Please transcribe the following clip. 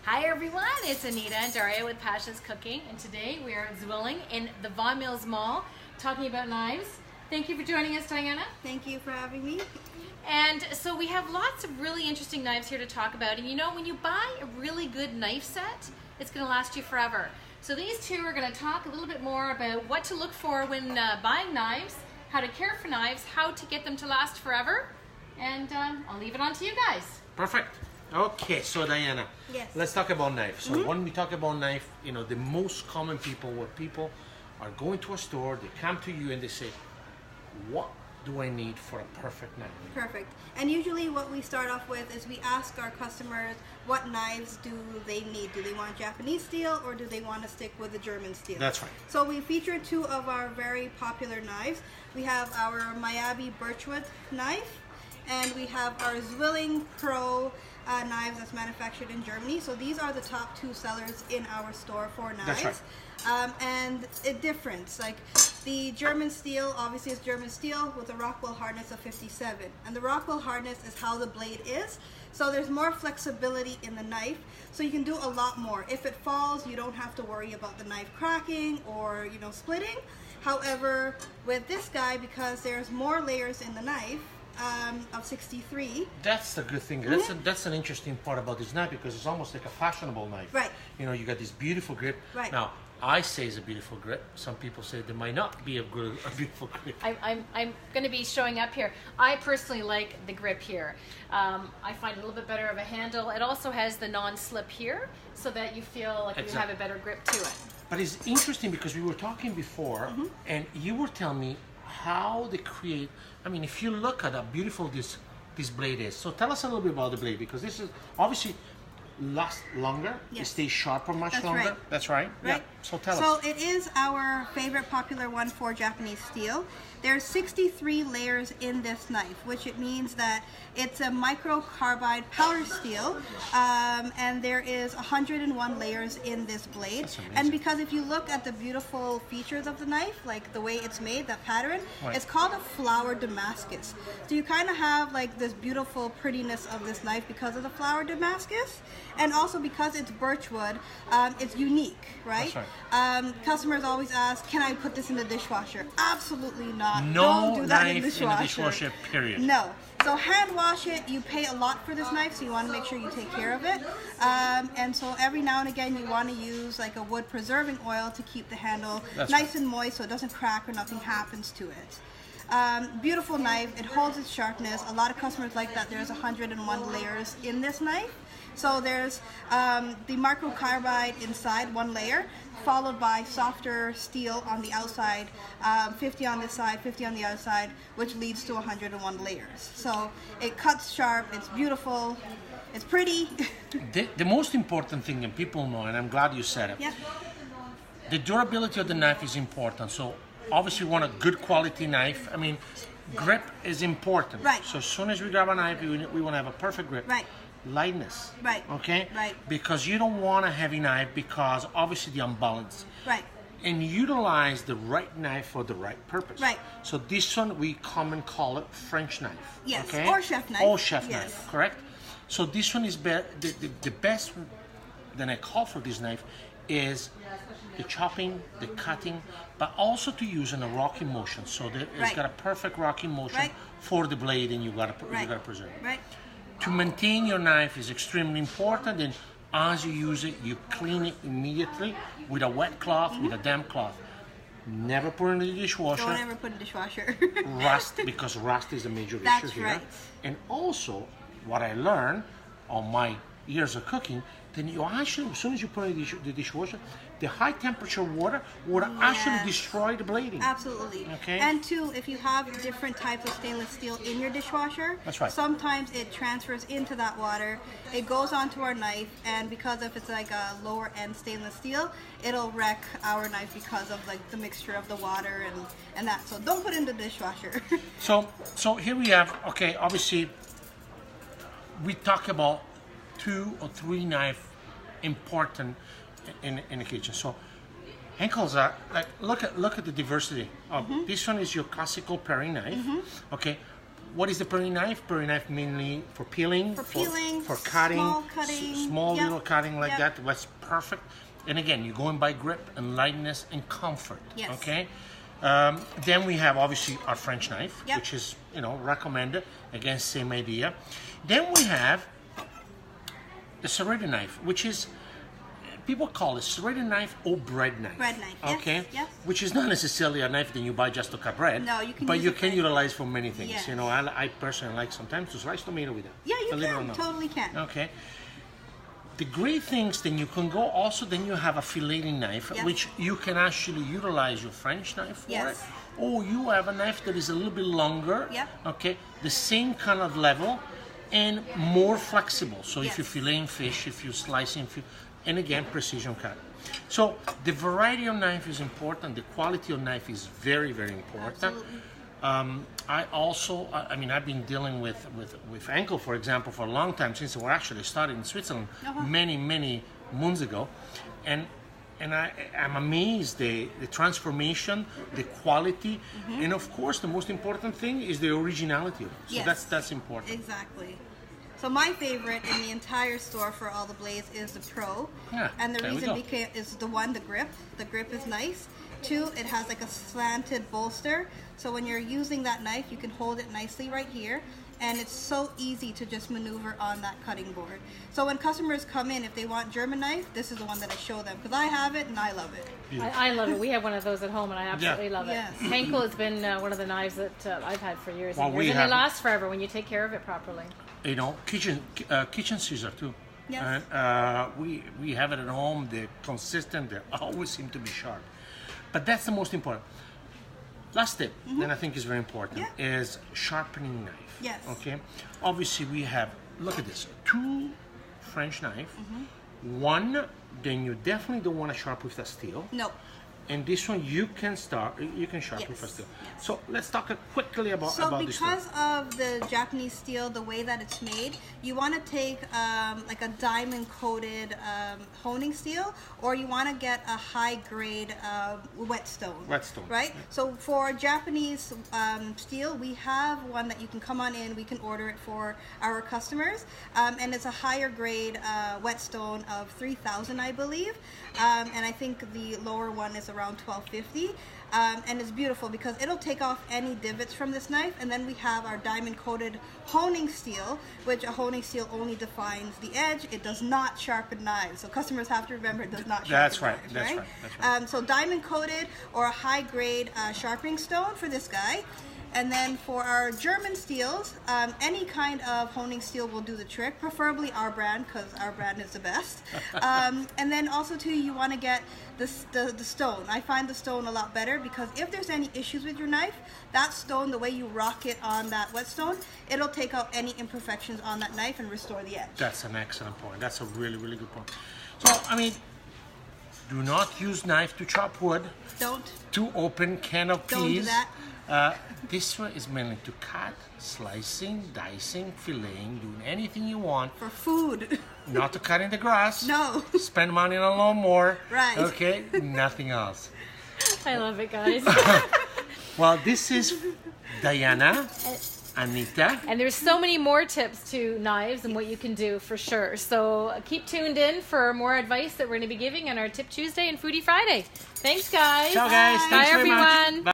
Hi everyone, it's Anita and Daria with Passion's Cooking, and today we are at Zwilling in the Vaughan Mills Mall talking about knives. Thank you for joining us, Diana. Thank you for having me. And so we have lots of really interesting knives here to talk about, and you know, when you buy a really good knife set, it's going to last you forever. So these two are going to talk a little bit more about what to look for when buying knives, how to care for knives, how to get them to last forever, and I'll leave it on to you guys. Perfect. Okay, so Diana, yes, let's talk about knives. So when we talk about knife, you know, the most common people, where people are going to a store, they come to you and they say, what do I need for a perfect knife? Perfect. And usually what we start off with is we ask our customers what knives do they need. Do they want Japanese steel or do they want to stick with the German steel? That's right. So we feature two of our very popular knives. We have our Miyabi birchwood knife, and we have our Zwilling Pro knives that's manufactured in Germany. So these are the top two sellers in our store for knives. That's right. And a difference, like the German steel obviously is German steel with a Rockwell hardness of 57, and the Rockwell hardness is how the blade is. So there's more flexibility in the knife, so you can do a lot more. If it falls, you don't have to worry about the knife cracking or, you know, splitting. However, with this guy, because there's more layers in the knife, of 63. That's the good thing. That's an interesting part about this knife, because it's almost like a fashionable knife. Right. You know, you got this beautiful grip. Right. Now, I say it's a beautiful grip. Some people say there might not be a beautiful grip. I'm going to be showing up here. I personally like the grip here. I find it a little bit better of a handle. It also has the non-slip here, so that you feel like you have a better grip to it. But it's interesting because we were talking before, and you were telling me how they create. I mean, if you look at how beautiful this blade is. So tell us a little bit about the blade, because this is obviously lasts longer. Yes. It stays sharper much longer. Right. That's right. Right. Yeah. So tell us. So it is our favorite popular one for Japanese steel. There's 63 layers in this knife, which it means that it's a microcarbide powder steel, and there is 101 layers in this blade. And because if you look at the beautiful features of the knife, like the way it's made, that pattern, it's called a flower Damascus. So you kind of have like this beautiful prettiness of this knife because of the flower Damascus, and also because it's birchwood, it's unique, right? That's right. Customers always ask, can I put this in the dishwasher? Absolutely not. No Don't do that knife in the dishwasher, period. No. So hand wash it. You pay a lot for this knife, so you want to make sure you take care of it. And so every now and again you want to use like a wood preserving oil to keep the handle nice and moist so it doesn't crack or nothing happens to it. Beautiful knife. It holds its sharpness. A lot of customers like that there's 101 layers in this knife. So there's the microcarbide inside, one layer, followed by softer steel on the outside, 50 on this side, 50 on the other side, which leads to 101 layers. So it cuts sharp, it's beautiful, it's pretty. The most important thing, and people know, and I'm glad you said it, Yeah. the durability of the knife is important. So obviously we want a good quality knife. I mean, grip is important. Right. So as soon as we grab a knife, we want to have a perfect grip. Right. Lightness. Right. Okay? Right. Because you don't want a heavy knife, because obviously the unbalance. Right. And utilize the right knife for the right purpose. Right. So this one we commonly call it French knife. Yes. Okay? Or chef knife. Or chef Yes. knife, correct? So this one is the best that I call for this knife is the chopping, the cutting, but also to use in a rocking motion. So that it's got a perfect rocking motion for the blade, and you gotta preserve it. Right. To maintain your knife is extremely important, and as you use it, you clean it immediately with a wet cloth, with a damp cloth. Never put it in the dishwasher. Don't ever put in the dishwasher. Rust, because rust is a major That's issue here. right. And also, what I learned on my years of cooking, then you actually, as soon as you put it in the dishwasher, the high temperature water would actually destroy the blading. Absolutely. Okay. And two, if you have different types of stainless steel in your dishwasher, that's right, sometimes it transfers into that water, it goes onto our knife, and because if it's like a lower end stainless steel, it'll wreck our knife because of like the mixture of the water and that. So don't put it in the dishwasher. So here we have, okay, obviously we talk about 2 or 3 knife important in the kitchen. So Henkel's are like, look at the diversity of this one is your classical paring knife. Okay, what is the paring knife? Paring knife mainly for peeling, for cutting, small cutting, small little cutting like that. That's perfect. And again, you're going by grip and lightness and comfort. Yes. Okay. Then we have obviously our French knife, which is recommended. Again, same idea. Then we have the serrated knife, which is, people call it serrated knife or bread knife. Bread knife, okay? Yes. Which is not necessarily a knife that you buy just to cut bread. No, you can but use you it can for utilize for many things. Yes. I personally like sometimes to slice tomato with it. Yeah, you believe it or can. not. Totally can. Okay. The great things, then you can go also, then you have a filleting knife, which you can actually utilize your French knife for it. Or you have a knife that is a little bit longer, okay, the same kind of level and more flexible. So if you're filleting fish, if you're slicing fish, and again, precision cut. So the variety of knife is important. The quality of knife is very, very important. I've been dealing with Henckel, for example, for a long time, since we actually started in Switzerland many moons ago, and I'm amazed the transformation, the quality, and of course the most important thing is the originality of it. So that's important. Exactly. So my favorite in the entire store for all the blades is the Pro, and the reason is the grip. The grip is nice. 2, it has like a slanted bolster, so when you're using that knife, you can hold it nicely right here, and it's so easy to just maneuver on that cutting board. So when customers come in, if they want German knife, this is the one that I show them, because I have it and I love it. I love it. We have one of those at home, and I absolutely love it. Yes. Henckel has been one of the knives that I've had for years and Well, years, and they last forever when you take care of it properly. Kitchen scissor too. Yes. We have it at home. They're consistent. They always seem to be sharp. But that's the most important. Last tip, and I think is very important, is sharpening knife. Yes. Okay. Obviously, we have, look at this, 2 French knife. One, then you definitely don't want to sharpen with a steel. No. And this one you can sharpen with a steel. So let's talk quickly about this one. Because of the Japanese steel, the way that it's made, you want to take like a diamond coated honing steel, or you want to get a high grade whetstone. Whetstone. Right? So for Japanese steel, we have one that you can come on in, we can order it for our customers, and it's a higher grade whetstone of 3,000, I believe, and I think the lower one is around 1250, and it's beautiful because it'll take off any divots from this knife. And then we have our diamond coated honing steel, which a honing steel only defines the edge. It does not sharpen knives, so customers have to remember it does not sharpen knives. That's right. So diamond coated or a high grade sharpening stone for this guy. And then for our German steels, any kind of honing steel will do the trick, preferably our brand, because our brand is the best. And then also too, you want to get the stone. I find the stone a lot better, because if there's any issues with your knife, that stone, the way you rock it on that whetstone, it'll take out any imperfections on that knife and restore the edge. That's an excellent point. That's a really, really good point. So, I mean, do not use knife to chop wood. Don't. To open can of peas. Don't do that. This one is mainly to cut, slicing, dicing, filleting, doing anything you want. For food. Not to cut in the grass. No. Spend money on a lawnmower. Right. Okay, nothing else. I love it, guys. Well, this is Diana, Anita. And there's so many more tips to knives and what you can do for sure. So keep tuned in for more advice that we're going to be giving on our Tip Tuesday and Foodie Friday. Thanks, guys. Ciao, guys. Bye, Thanks very much. everyone. Bye.